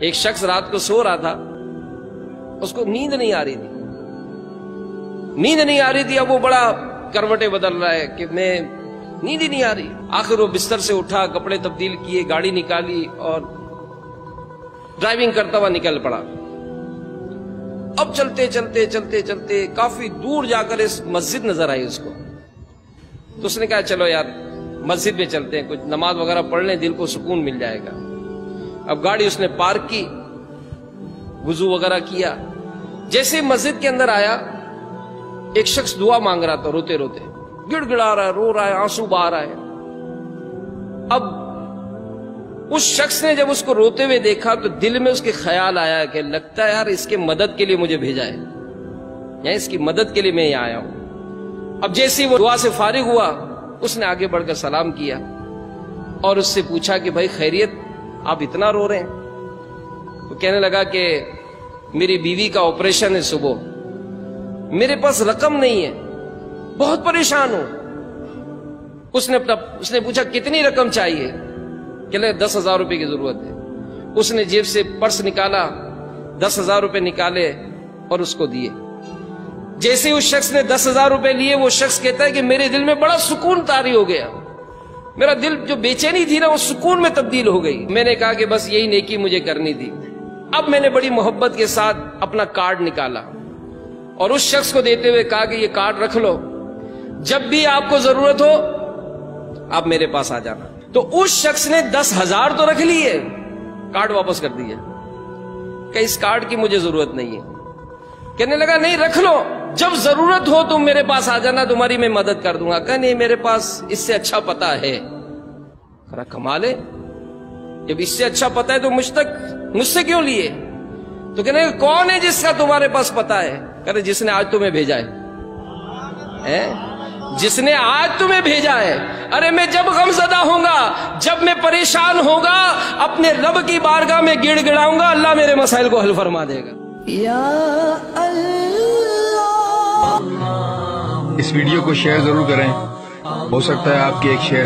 ایک شخص رات کو سو رہا تھا، اس کو نیند نہیں آ رہی تھی، اب وہ بڑا کروٹیں بدل رہا ہے کہ میں نیند ہی نہیں آ رہی۔ آخر وہ بستر سے اٹھا، کپڑے تبدیل کیے، گاڑی نکالی اور ڈرائیونگ کرتا ہوا نکل پڑا۔ اب چلتے کافی دور جا کر اس مسجد نظر آئی اس کو، تو اس نے کہا چلو یار مسجد میں چلتے ہیں، کچھ نماز وغیرہ پڑھ لیں، دل کو سکون مل جائے گا۔ اب گاڑی اس نے پارک کی، وضو وغیرہ کیا، جیسے مسجد کے اندر آیا ایک شخص دعا مانگ رہا تھا، روتے روتے گڑ گڑا رہا ہے، رو رہا ہے، آنسو بہا رہا ہے۔ اب اس شخص نے جب اس کو روتے ہوئے دیکھا تو دل میں اس کے خیال آیا کہ لگتا ہے یار اس کے مدد کے لیے مجھے بھیجا ہے، یا اس کی مدد کے لیے میں یہاں آیا ہوں۔ اب جیسے وہ دعا سے فارغ ہوا، اس نے آگے بڑھ کر سلام کیا اور اس سے پوچھا کہ بھائی خیریت، آپ اتنا رو رہے ہیں؟ تو کہنے لگا کہ میری بیوی کا آپریشن ہے صبح، میرے پاس رقم نہیں ہے، بہت پریشان ہوں۔ اس نے پوچھا کتنی رقم چاہیے؟ کہ 10,000 روپے کی ضرورت ہے۔ اس نے جیب سے پرس نکالا، 10,000 روپے نکالے اور اس کو دیے۔ جیسے اس شخص نے 10,000 روپے لیے، وہ شخص کہتا ہے کہ میرے دل میں بڑا سکون طاری ہو گیا، میرا دل جو بے چینی تھی نا وہ سکون میں تبدیل ہو گئی۔ میں نے کہا کہ بس یہی نیکی مجھے کرنی تھی۔ اب میں نے بڑی محبت کے ساتھ اپنا کارڈ نکالا اور اس شخص کو دیتے ہوئے کہا کہ یہ کارڈ رکھ لو، جب بھی آپ کو ضرورت ہو آپ میرے پاس آ جانا۔ تو اس شخص نے 10,000 تو رکھ لیے، کارڈ واپس کر دیا کہ اس کارڈ کی مجھے ضرورت نہیں ہے۔ کہنے لگا نہیں رکھ لو، جب ضرورت ہو تم میرے پاس آ جانا، تمہاری میں مدد کر دوں گا۔ کہ نہیں میرے پاس اس سے اچھا پتہ ہے۔ کمال ہے، جب اس سے اچھا پتہ ہے تو مجھ سے کیوں لیے؟ تو کہنے لگا کون ہے جس کا تمہارے پاس پتہ ہے؟ کہتے جس نے آج تمہیں بھیجا ہے، جس نے آج تمہیں بھیجا ہے۔ ارے میں جب غم زدہ ہوں گا، جب میں پریشان ہوں گا، اپنے رب کی بارگاہ میں گڑ گڑاؤں گا، اللہ میرے مسائل کو حل فرما دے گا۔ یا اللہ۔ اس ویڈیو کو شیئر ضرور کریں، ہو سکتا ہے آپ کے ایک شیئر